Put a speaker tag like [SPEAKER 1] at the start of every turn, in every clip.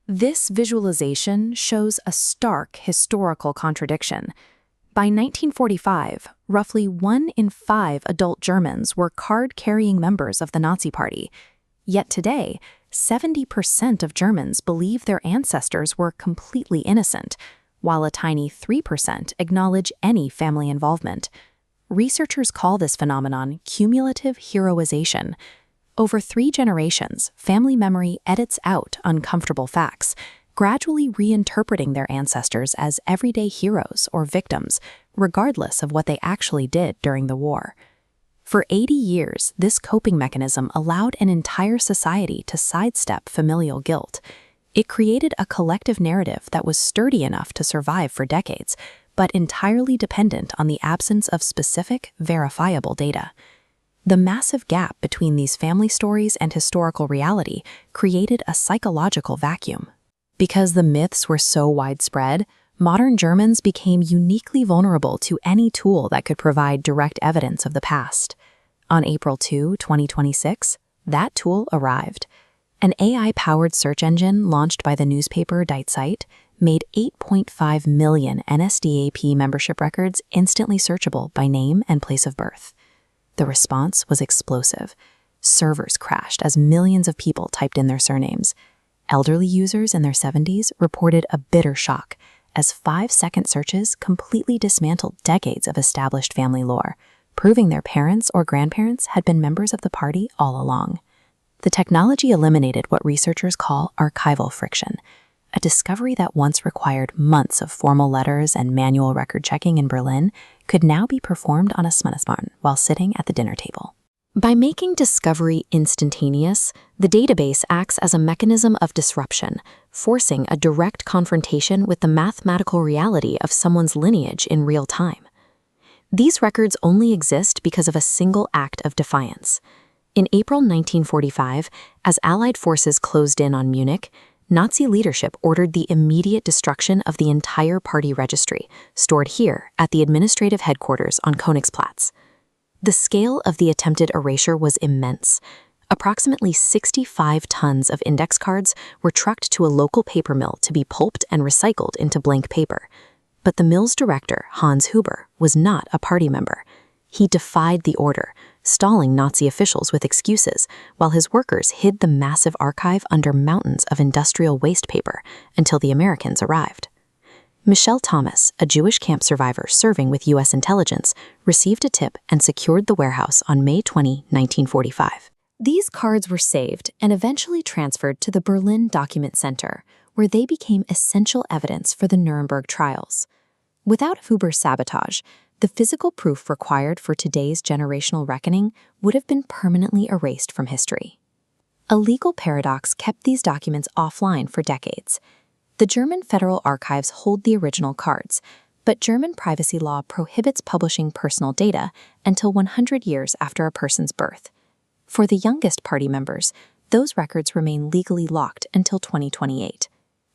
[SPEAKER 1] This visualization shows a stark historical contradiction. By 1945, roughly 1 in 5 adult Germans were card-carrying members of the Nazi Party. Yet today, 70% of Germans believe their ancestors were completely innocent, while a tiny 3% acknowledge any family involvement. Researchers call this phenomenon cumulative heroization. Over 3 generations, family memory edits out uncomfortable facts, gradually reinterpreting their ancestors as everyday heroes or victims, regardless of what they actually did during the war. For 80 years, this coping mechanism allowed an entire society to sidestep familial guilt. It created a collective narrative that was sturdy enough to survive for decades, but entirely dependent on the absence of specific, verifiable data. The massive gap between these family stories and historical reality created a psychological vacuum. Because the myths were so widespread, modern Germans became uniquely vulnerable to any tool that could provide direct evidence of the past. On April 2, 2026, that tool arrived. An AI-powered search engine launched by the newspaper Die Zeit made 8.5 million NSDAP membership records instantly searchable by name and place of birth. The response was explosive. Servers crashed as millions of people typed in their surnames. Elderly users in their 70s reported a bitter shock, as 5-second searches completely dismantled decades of established family lore, proving their parents or grandparents had been members of the party all along. The technology eliminated what researchers call archival friction, a discovery that once required months of formal letters and manual record checking in Berlin could now be performed on a smartphone while sitting at the dinner table. By making discovery instantaneous, the database acts as a mechanism of disruption, forcing a direct confrontation with the mathematical reality of someone's lineage in real time. These records only exist because of a single act of defiance. In April 1945, as Allied forces closed in on Munich, Nazi leadership ordered the immediate destruction of the entire party registry, stored here at the administrative headquarters on Königsplatz. The scale of the attempted erasure was immense. Approximately 65 tons of index cards were trucked to a local paper mill to be pulped and recycled into blank paper. But the mill's director, Hans Huber, was not a party member. He defied the order, stalling Nazi officials with excuses, while his workers hid the massive archive under mountains of industrial waste paper until the Americans arrived. Michelle Thomas, a Jewish camp survivor serving with U.S. intelligence, received a tip and secured the warehouse on May 20, 1945. These cards were saved and eventually transferred to the Berlin Document Center, where they became essential evidence for the Nuremberg trials. Without Huber's sabotage, the physical proof required for today's generational reckoning would have been permanently erased from history. A legal paradox kept these documents offline for decades. The German Federal Archives hold the original cards, but German privacy law prohibits publishing personal data until 100 years after a person's birth. For the youngest party members, those records remain legally locked until 2028.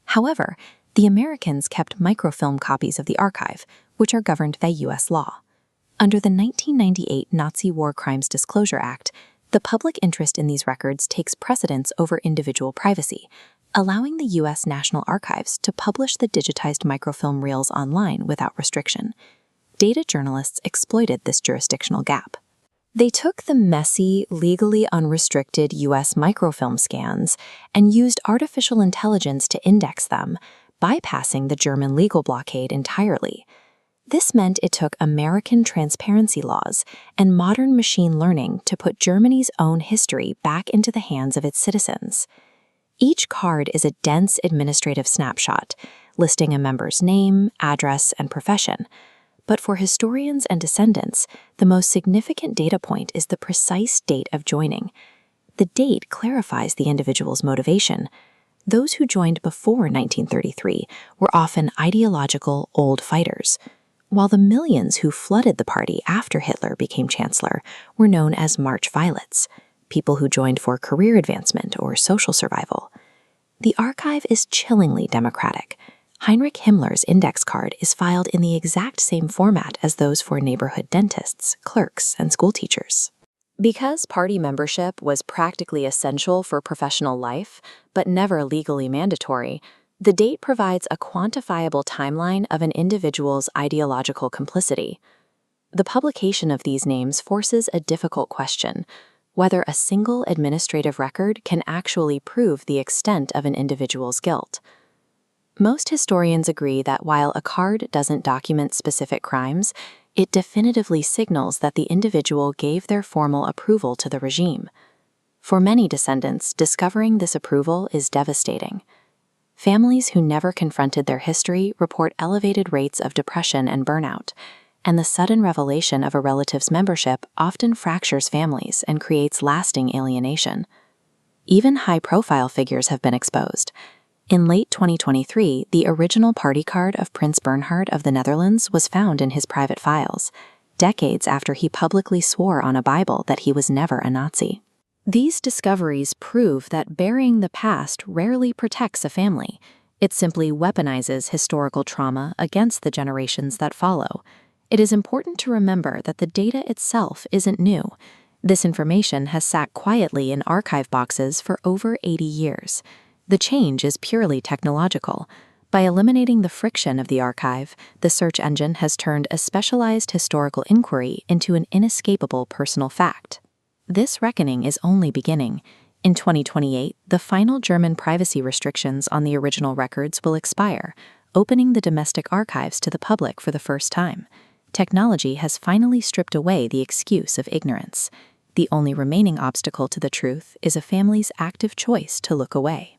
[SPEAKER 1] However, the Americans kept microfilm copies of the archive, which are governed by U.S. law. Under the 1998 Nazi War Crimes Disclosure Act, the public interest in these records takes precedence over individual privacy, allowing the U.S. National Archives to publish the digitized microfilm reels online without restriction. Data journalists exploited this jurisdictional gap. They took the messy, legally unrestricted U.S. microfilm scans and used artificial intelligence to index them, bypassing the German legal blockade entirely. This meant it took American transparency laws and modern machine learning to put Germany's own history back into the hands of its citizens. Each card is a dense administrative snapshot, listing a member's name, address, and profession. But for historians and descendants, the most significant data point is the precise date of joining. The date clarifies the individual's motivation. Those who joined before 1933 were often ideological old fighters, while the millions who flooded the party after Hitler became chancellor were known as March Violets, people who joined for career advancement or social survival. The archive is chillingly democratic. Heinrich Himmler's index card is filed in the exact same format as those for neighborhood dentists, clerks, and schoolteachers. Because party membership was practically essential for professional life, but never legally mandatory, the date provides a quantifiable timeline of an individual's ideological complicity. The publication of these names forces a difficult question: whether a single administrative record can actually prove the extent of an individual's guilt. Most historians agree that while a card doesn't document specific crimes, it definitively signals that the individual gave their formal approval to the regime. For many descendants, discovering this approval is devastating. Families who never confronted their history report elevated rates of depression and burnout, and the sudden revelation of a relative's membership often fractures families and creates lasting alienation. Even high-profile figures have been exposed. In late 2023, the original party card of Prince Bernhard of the Netherlands was found in his private files, decades after he publicly swore on a Bible that he was never a Nazi. These discoveries prove that burying the past rarely protects a family. It simply weaponizes historical trauma against the generations that follow. It is important to remember that the data itself isn't new. This information has sat quietly in archive boxes for over 80 years. The change is purely technological. By eliminating the friction of the archive, the search engine has turned a specialized historical inquiry into an inescapable personal fact. This reckoning is only beginning. In 2028, the final German privacy restrictions on the original records will expire, opening the domestic archives to the public for the first time. Technology has finally stripped away the excuse of ignorance. The only remaining obstacle to the truth is a family's active choice to look away.